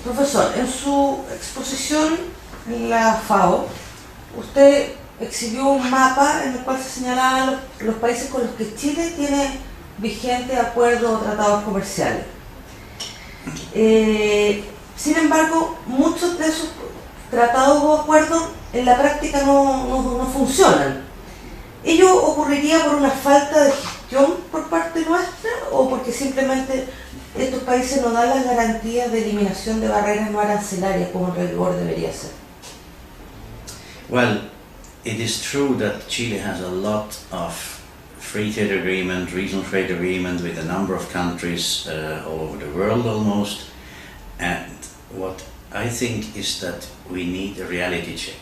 Profesor, en su exposición en la FAO, usted exhibió un mapa en el cual se señalaban los países con los que Chile tiene vigentes acuerdos o tratados comerciales. Sin embargo, muchos de esos tratados o acuerdos en la práctica no funcionan. ¿Ello ocurriría por una falta de gestión por parte nuestra o porque simplemente estos países no dan las garantías de eliminación de barreras no arancelarias como en rigor debería ser? Well, it is true that Chile has a lot of free trade agreement, regional trade agreement with a number of countries all over the world almost, and what I think is that we need a reality check.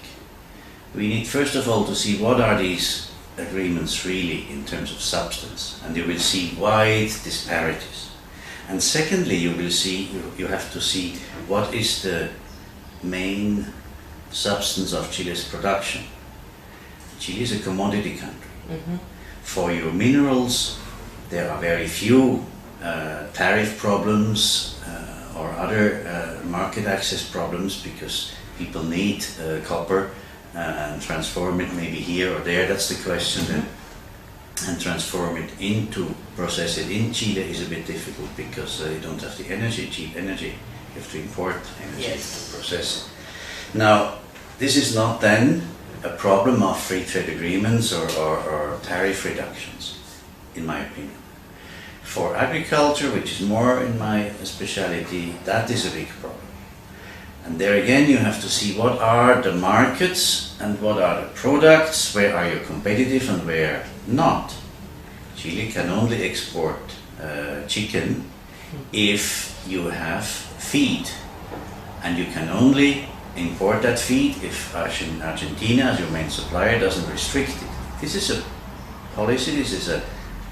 We need first of all to see what are these agreements really in terms of substance, and you will see wide disparities. And secondly, you have to see what is the main substance of Chile's production. Chile is a commodity country. Mm-hmm. For your minerals, there are very few tariff problems or other market access problems because people need copper and transform it maybe here or there, that's the question. Mm-hmm. And transform it into, process it in Chile is a bit difficult because you don't have the energy, cheap energy. You have to import energy to process it. Now, this is not then a problem of free trade agreements or tariff reductions, in my opinion. For agriculture, which is more in my speciality, that is a big problem. And there again you have to see what are the markets and what are the products, where are you competitive and where not. Chile can only export chicken if you have feed, and you can only import that feed if Argentina, as your main supplier, doesn't restrict it. This is a policy, this is a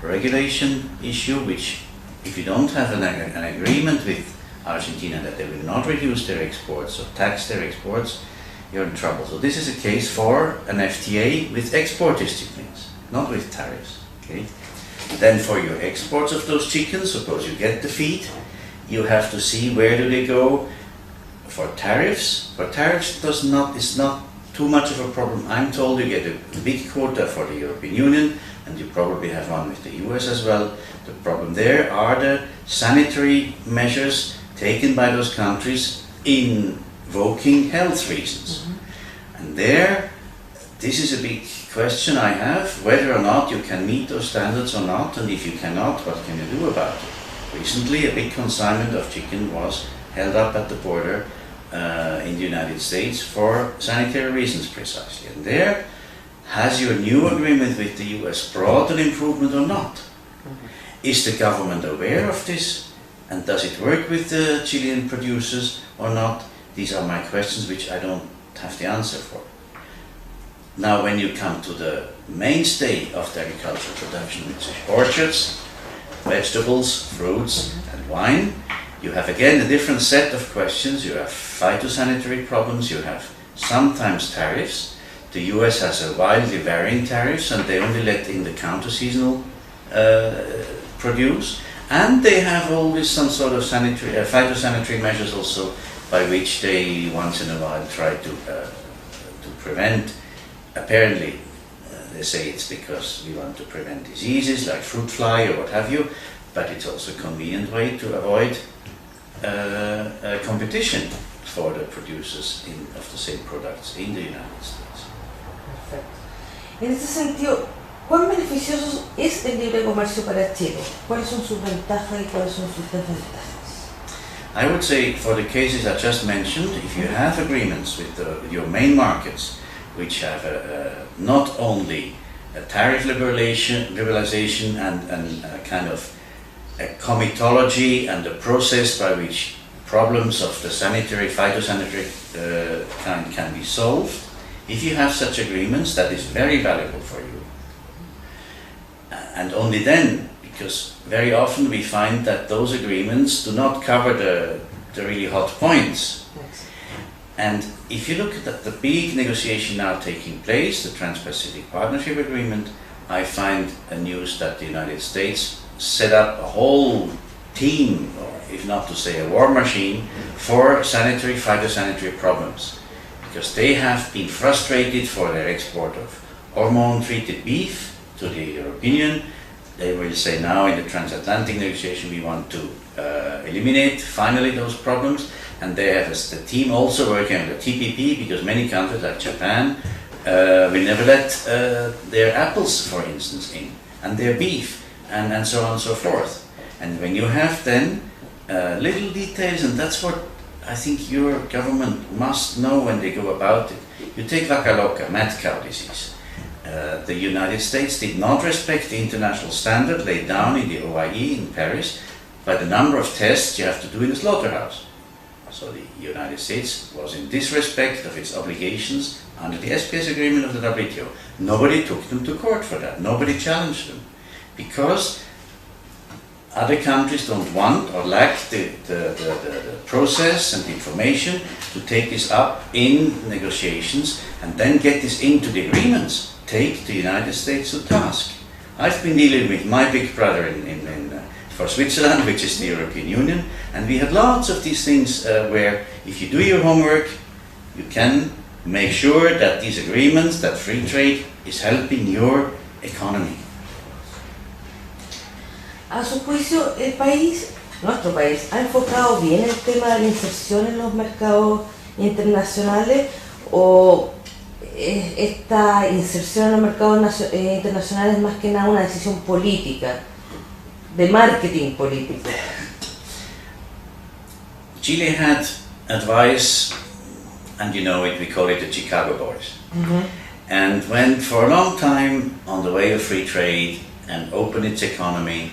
regulation issue which, if you don't have an agreement with Argentina that they will not reduce their exports or tax their exports, you're in trouble. So this is a case for an FTA with export disciplines, not with tariffs. Okay? Then for your exports of those chickens, suppose you get the feed, you have to see where do they go. For tariffs is not too much of a problem. I'm told you get a big quota for the European Union, and you probably have one with the US as well. The problem there are the sanitary measures taken by those countries invoking health reasons. Mm-hmm. And there, this is a big question I have, whether or not you can meet those standards or not, and if you cannot, what can you do about it? Recently, a big consignment of chicken was held up at the border in the United States for sanitary reasons precisely. And there, has your new agreement with the US brought an improvement or not? Mm-hmm. Is the government aware of this? And does it work with the Chilean producers or not? These are my questions which I don't have the answer for. Now when you come to the mainstay of the agricultural production, which is orchards, vegetables, fruits and wine, you have again a different set of questions. You have phytosanitary problems, you have sometimes tariffs. The US has a wildly varying tariffs and they only let in the counter-seasonal produce. And they have always some sort of phytosanitary measures also by which they once in a while try to prevent. Apparently, they say it's because we want to prevent diseases like fruit fly or what have you, but it's also a convenient way to avoid competition for the producers of the same products in the United States. Perfecto. En ese sentido, ¿cuán beneficioso es el libre comercio para Chile? ¿Cuáles son sus ventajas y cuáles son sus desventajas? I would say for the cases I just mentioned, if you have agreements with your main markets, which have not only a tariff liberalization and a kind of a comitology and a process by which problems of the phytosanitary kind can be solved, if you have such agreements, that is very valuable for you. And only then, because very often we find that those agreements do not cover the really hot points. Yes. And if you look at the big negotiation now taking place, the Trans-Pacific Partnership Agreement, I find a news that the United States set up a whole team or if not to say a war machine, for sanitary, phytosanitary problems. Because they have been frustrated for their export of hormone-treated beef to the European Union. They will say now in the transatlantic negotiation we want to eliminate finally those problems, and they have the team also working on the TPP, because many countries like Japan will never let their apples, for instance, in, and their beef, and so on and so forth. And when you have then little details, and that's what I think your government must know when they go about it. You take vaca loca, mad cow disease. The United States did not respect the international standard laid down in the OIE in Paris by the number of tests you have to do in the slaughterhouse. So the United States was in disrespect of its obligations under the SPS agreement of the WTO. Nobody took them to court for that. Nobody challenged them. Because other countries don't want or lack the process and the information to take this up in negotiations and then get this into the agreements. Take the United States to task. I've been dealing with my big brother for Switzerland, which is the European Union, and we had lots of these things where if you do your homework, you can make sure that these agreements, that free trade is helping your economy. A su juicio, nuestro país, ¿ha enfocado bien el tema de la inserción en los mercados internacionales, o esta inserción en los mercados internacionales es más que nada una decisión política, de marketing político? Chile had advice, and you know it, we call it the Chicago Boys, and went for a long time on the way of free trade and opened its economy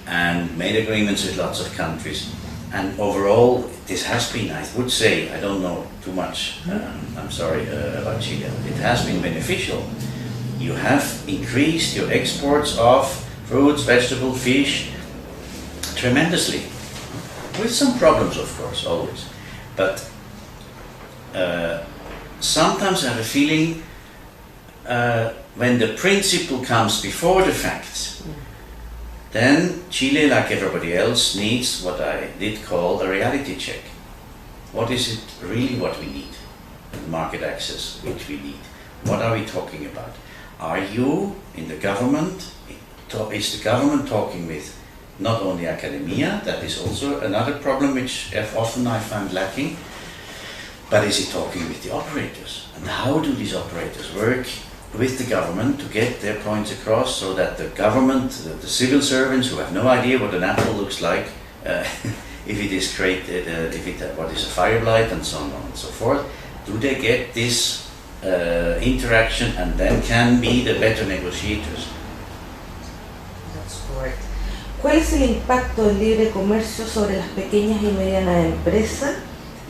and made agreements with lots of countries, and overall this has been, I would say, I don't know too much, I'm sorry about Chile, it has been beneficial. You have increased your exports of fruits, vegetables, fish tremendously, with some problems of course, always, but sometimes I have a feeling when the principle comes before the facts, then Chile, like everybody else, needs what I did call a reality check. What is it really what we need? Market access, which we need. What are we talking about? Are you in the government, is the government talking with not only academia, that is also another problem which often I find lacking, but is it talking with the operators? And how do these operators work with the government to get their points across, so that the government, the civil servants who have no idea what an apple looks like, if it is created, what is a fire blight, and so on and so forth, do they get this interaction and then can be the better negotiators? That's correct. ¿Cuál es el impacto del libre comercio sobre las pequeñas y medianas empresas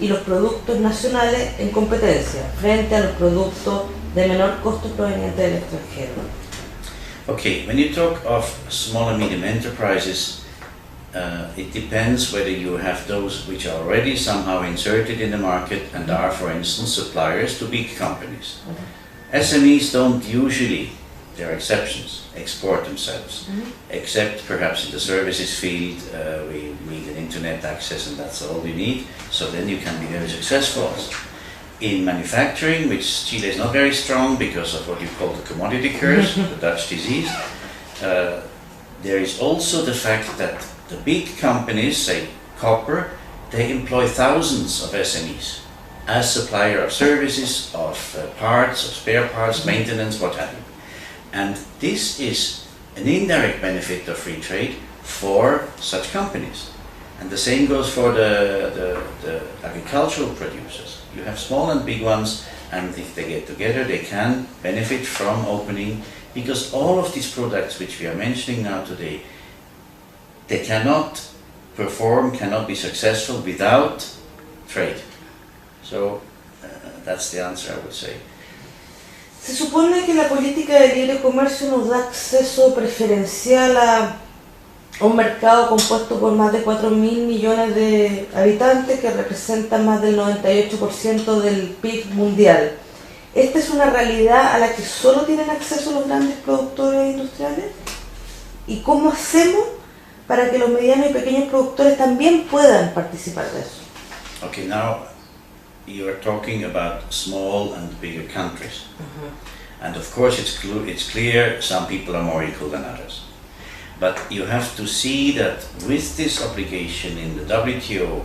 y los productos nacionales en competencia frente a los productos de menor costo provenientes del extranjero? Okay, when you talk of small and medium enterprises, it depends whether you have those which are already somehow inserted in the market and are, for instance, suppliers to big companies. SMEs don't usually, there are exceptions, export themselves, except perhaps in the services field. We need an internet access and that's all we need, so then you can be very successful. In manufacturing, which Chile is not very strong because of what you call the commodity curse, the Dutch disease, there is also the fact that the big companies, say copper, they employ thousands of SMEs as supplier of services, of parts, of spare parts, maintenance, what have you. And this is an indirect benefit of free trade for such companies. And the same goes for the agricultural producers. You have small and big ones, and if they get together they can benefit from opening, because all of these products which we are mentioning now today, they cannot perform, cannot be successful without trade. So that's the answer, I would say. Se supone que la política de libre comercio nos da acceso preferencial a un mercado compuesto por más de 4.000 millones de habitantes, que representan más del 98% del PIB mundial. ¿Esta es una realidad a la que solo tienen acceso los grandes productores industriales? ¿Y cómo hacemos para que los medianos y pequeños productores también puedan participar de eso? Okay, now you are talking about small and bigger countries. And of course it's clear some people are more equal than others. But you have to see that with this obligation in the WTO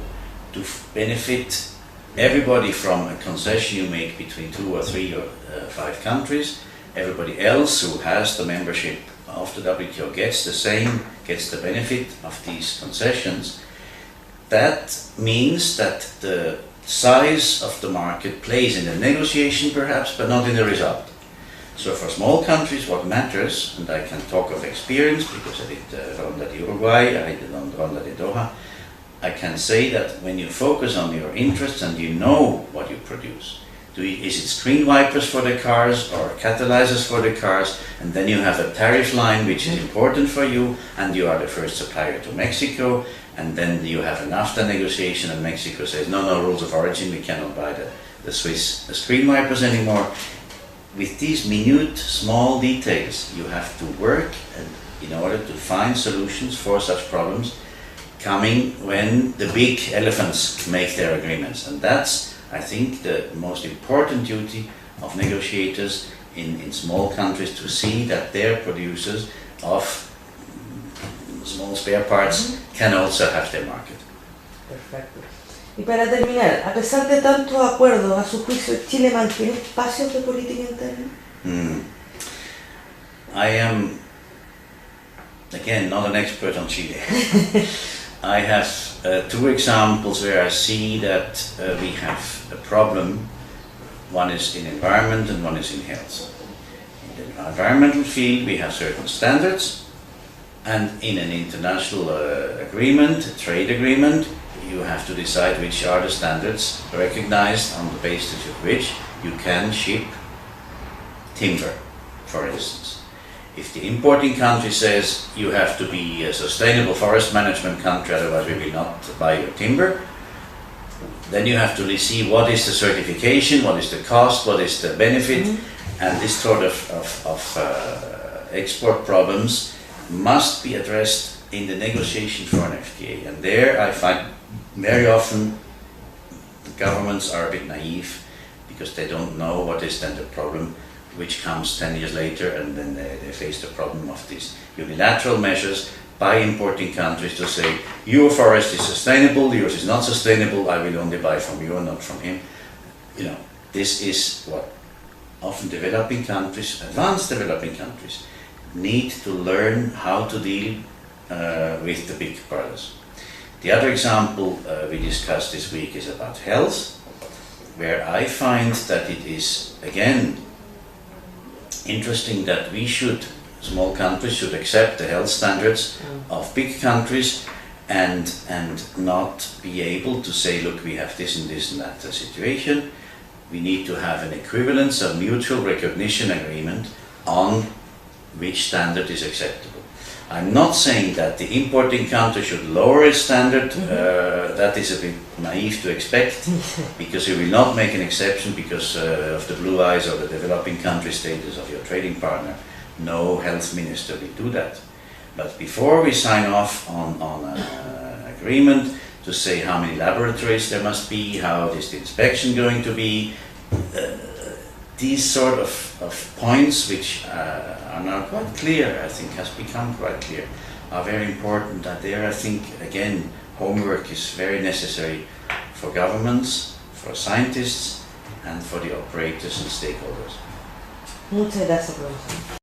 to benefit everybody from a concession you make between 2 or 3 or 5 countries, everybody else who has the membership of the WTO gets the benefit of these concessions. That means that the size of the market plays in the negotiation perhaps, but not in the result. So for small countries what matters, and I can talk of experience because I did Ronda di Uruguay, I did Ronda di Doha, I can say that when you focus on your interests and you know what you produce, is it screen wipers for the cars or catalyzers for the cars, and then you have a tariff line which is important for you and you are the first supplier to Mexico, and then you have a NAFTA negotiation and Mexico says no rules of origin, we cannot buy the Swiss screen wipers anymore. With these minute small details you have to work in order to find solutions for such problems coming when the big elephants make their agreements, and that's I think the most important duty of negotiators in small countries, to see that their producers of small spare parts can also have their market. Perfecto. Y para terminar, a pesar de tantos acuerdos, a su juicio, ¿Chile mantiene espacios de política interna? I am, again, not an expert on Chile. I have 2 examples where I see that we have a problem. One is in environment and one is in health. In the environmental field we have certain standards, and in an international agreement, a trade agreement, you have to decide which are the standards recognized on the basis of which you can ship timber, for instance. If the importing country says you have to be a sustainable forest management country, otherwise we will not buy your timber, then you have to see what is the certification, what is the cost, what is the benefit, and this sort of export problems must be addressed in the negotiation for an FTA. And there I find very often the governments are a bit naive because they don't know what is then the problem which comes 10 years later, and then they face the problem of these unilateral measures by importing countries to say your forest is sustainable, yours is not sustainable, I will only buy from you and not from him. You know, this is what often developing countries, advanced developing countries, need to learn how to deal with the big brothers. The other example we discussed this week is about health, where I find that it is again interesting that small countries should accept the health standards of big countries and not be able to say, look, we have this and that situation. We need to have an equivalence of mutual recognition agreement on which standard is acceptable. I'm not saying that the importing country should lower its standard. That is a bit naive to expect, because you will not make an exception because of the blue eyes or the developing country status of your trading partner. No health minister will do that. But before we sign off on an agreement to say how many laboratories there must be, how is the inspection going to be, these sort of points, which are now quite clear, I think has become quite clear, are very important. And there I think, again, homework is very necessary for governments, for scientists, and for the operators and stakeholders. Muchas gracias, profesor.